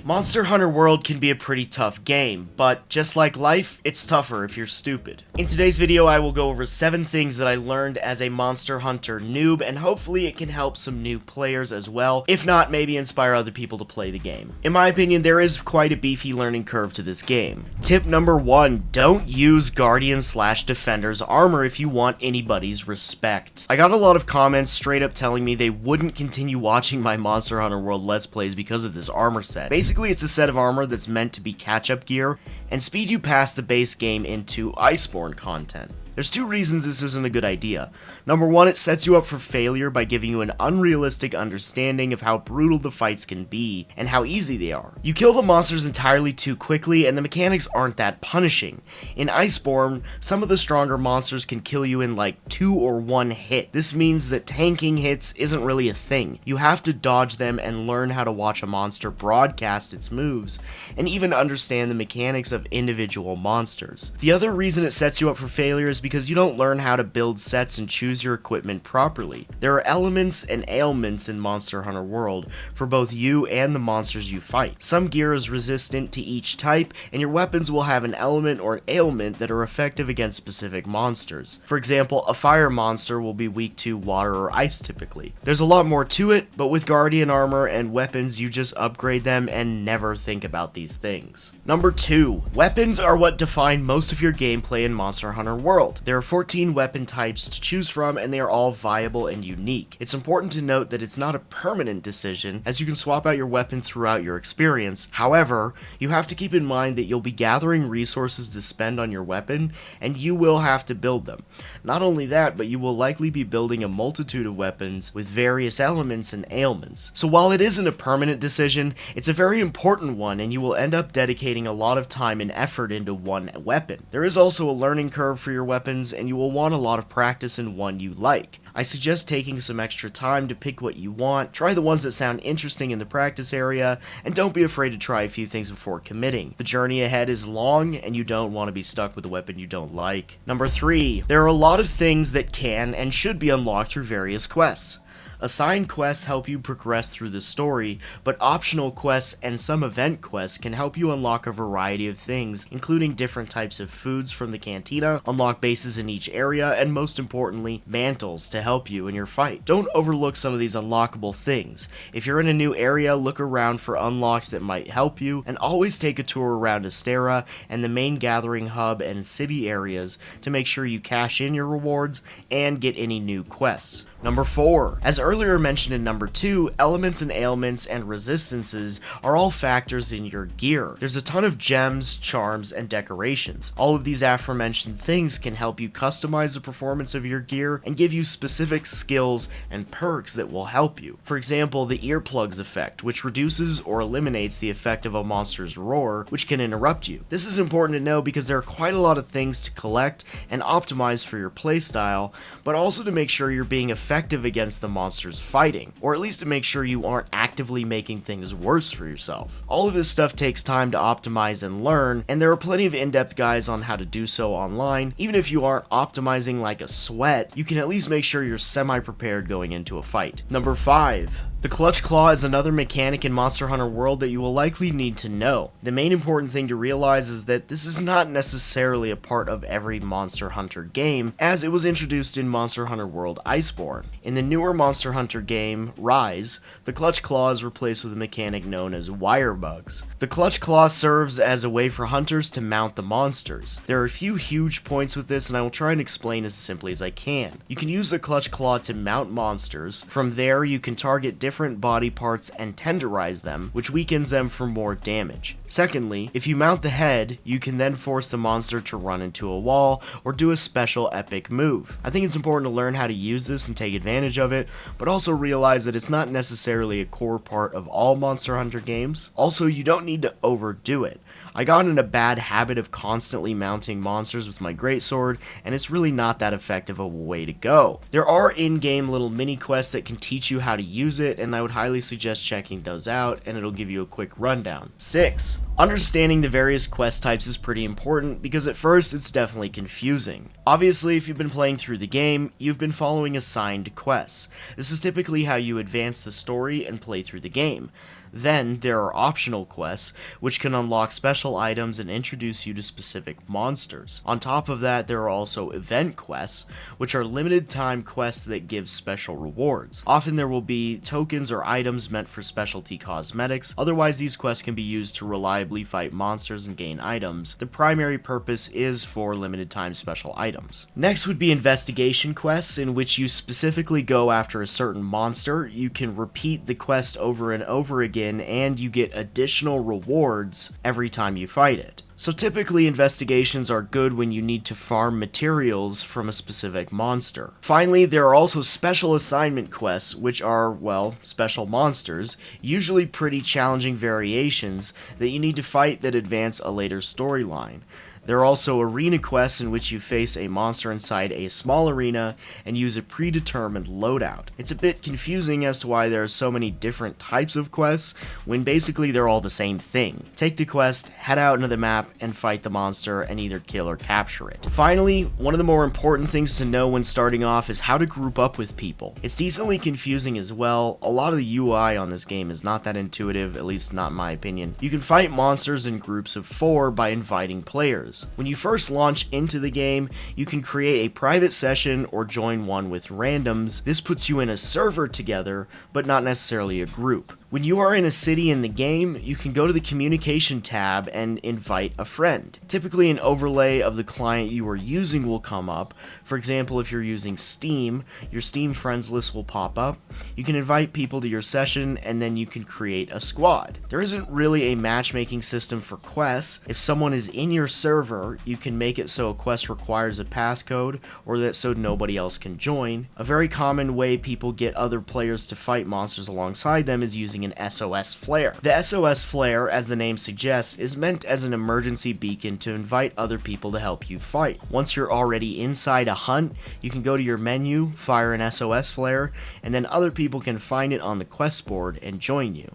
Monster Hunter World can be a pretty tough game, but just like life, it's tougher if you're stupid. In today's video, I will go over 7 things that I learned as a Monster Hunter noob, and hopefully it can help some new players as well. If not, maybe inspire other people to play the game. In my opinion, there is quite a beefy learning curve to this game. Tip number 1, don't use Guardian/Defender's armor if you want anybody's respect. I got a lot of comments straight up telling me they wouldn't continue watching my Monster Hunter World Let's Plays because of this armor set. Basically, it's a set of armor that's meant to be catch-up gear and speed you past the base game into Iceborne content. There's 2 reasons this isn't a good idea. Number 1, it sets you up for failure by giving you an unrealistic understanding of how brutal the fights can be and how easy they are. You kill the monsters entirely too quickly and the mechanics aren't that punishing. In Iceborne, some of the stronger monsters can kill you in like 2 or 1 hit. This means that tanking hits isn't really a thing. You have to dodge them and learn how to watch a monster broadcast its moves and even understand the mechanics of individual monsters. The other reason it sets you up for failure is because you don't learn how to build sets and choose your equipment properly. There are elements and ailments in Monster Hunter World for both you and the monsters you fight. Some gear is resistant to each type, and your weapons will have an element or an ailment that are effective against specific monsters. For example, a fire monster will be weak to water or ice typically. There's a lot more to it, but with Guardian armor and weapons, you just upgrade them and never think about these things. Number 2, weapons are what define most of your gameplay in Monster Hunter World. There are 14 weapon types to choose from, and they are all viable and unique. It's important to note that it's not a permanent decision, as you can swap out your weapon throughout your experience. However, you have to keep in mind that you'll be gathering resources to spend on your weapon, and you will have to build them. Not only that, but you will likely be building a multitude of weapons with various elements and ailments. So while it isn't a permanent decision, it's a very important one, and you will end up dedicating a lot of time and effort into one weapon. There is also a learning curve for your weapons, and you will want a lot of practice in one you like. I suggest taking some extra time to pick what you want, try the ones that sound interesting in the practice area, and don't be afraid to try a few things before committing. The journey ahead is long, and you don't want to be stuck with a weapon you don't like. Number 3, there are a lot of things that can and should be unlocked through various quests. Assigned quests help you progress through the story, but optional quests and some event quests can help you unlock a variety of things, including different types of foods from the cantina, unlock bases in each area, and most importantly, mantles to help you in your fight. Don't overlook some of these unlockable things. If you're in a new area, look around for unlocks that might help you, and always take a tour around Astera and the main gathering hub and city areas to make sure you cash in your rewards and get any new quests. Number 4. As earlier mentioned in number 2, elements and ailments and resistances are all factors in your gear. There's a ton of gems, charms, and decorations. All of these aforementioned things can help you customize the performance of your gear and give you specific skills and perks that will help you. For example, the earplugs effect, which reduces or eliminates the effect of a monster's roar, which can interrupt you. This is important to know because there are quite a lot of things to collect and optimize for your playstyle, but also to make sure you're being effective against the monsters fighting, or at least to make sure you aren't actively making things worse for yourself. All of this stuff takes time to optimize and learn, and there are plenty of in-depth guides on how to do so online. Even if you aren't optimizing like a sweat, you can at least make sure you're semi-prepared going into a fight. Number 5. The Clutch Claw is another mechanic in Monster Hunter World that you will likely need to know. The main important thing to realize is that this is not necessarily a part of every Monster Hunter game, as it was introduced in Monster Hunter World Iceborne. In the newer Monster Hunter game, Rise, the Clutch Claw is replaced with a mechanic known as wire bugs. The Clutch Claw serves as a way for hunters to mount the monsters. There are a few huge points with this, and I will try and explain as simply as I can. You can use the Clutch Claw to mount monsters. From there, you can target different body parts and tenderize them, which weakens them for more damage. Secondly, if you mount the head, you can then force the monster to run into a wall or do a special epic move. I think it's important to learn how to use this and take advantage of it, but also realize that it's not necessarily a core part of all Monster Hunter games. Also, you don't need to overdo it. I got in a bad habit of constantly mounting monsters with my greatsword, and it's really not that effective of a way to go. There are in-game little mini quests that can teach you how to use it, and I would highly suggest checking those out, and it'll give you a quick rundown. 6. Understanding the various quest types is pretty important because at first it's definitely confusing. Obviously, if you've been playing through the game, you've been following assigned quests. This is typically how you advance the story and play through the game. Then there are optional quests, which can unlock special items and introduce you to specific monsters. On top of that, there are also event quests, which are limited time quests that give special rewards. Often there will be tokens or items meant for specialty cosmetics, otherwise these quests can be used to reliably fight monsters and gain items. The primary purpose is for limited time special items. Next would be investigation quests, in which you specifically go after a certain monster. You can repeat the quest over and over again, and you get additional rewards every time you fight it. So typically investigations are good when you need to farm materials from a specific monster. Finally, there are also special assignment quests, which are, well, special monsters, usually pretty challenging variations that you need to fight that advance a later storyline. There are also arena quests in which you face a monster inside a small arena and use a predetermined loadout. It's a bit confusing as to why there are so many different types of quests, when basically they're all the same thing. Take the quest, head out into the map, and fight the monster and either kill or capture it. Finally, one of the more important things to know when starting off is how to group up with people. It's decently confusing as well. A lot of the UI on this game is not that intuitive, at least not in my opinion. You can fight monsters in groups of 4 by inviting players. When you first launch into the game, you can create a private session or join one with randoms. This puts you in a server together, but not necessarily a group. When you are in a city in the game, you can go to the communication tab and invite a friend. Typically an overlay of the client you are using will come up. For example, if you're using Steam, your Steam friends list will pop up. You can invite people to your session, and then you can create a squad. There isn't really a matchmaking system for quests. If someone is in your server, you can make it so a quest requires a passcode, or that so nobody else can join. A very common way people get other players to fight monsters alongside them is using an SOS flare. The SOS flare, as the name suggests, is meant as an emergency beacon to invite other people to help you fight. Once you're already inside a hunt, you can go to your menu, fire an SOS flare, and then other people can find it on the quest board and join you.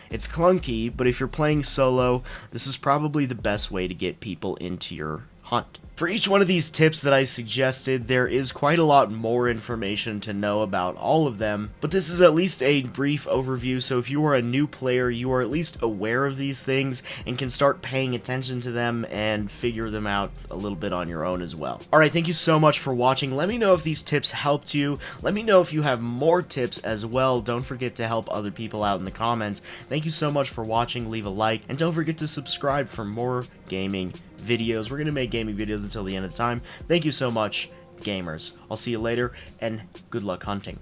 It's clunky, but if you're playing solo, this is probably the best way to get people into your hunt. For each one of these tips that I suggested, there is quite a lot more information to know about all of them, but this is at least a brief overview, so if you are a new player, you are at least aware of these things and can start paying attention to them and figure them out a little bit on your own as well. Alright, thank you so much for watching. Let me know if these tips helped you. Let me know if you have more tips as well. Don't forget to help other people out in the comments. Thank you so much for watching. Leave a like, and don't forget to subscribe for more gaming videos. We're going to make gaming videos until the end of the time. Thank you so much, gamers. I'll see you later, and good luck hunting.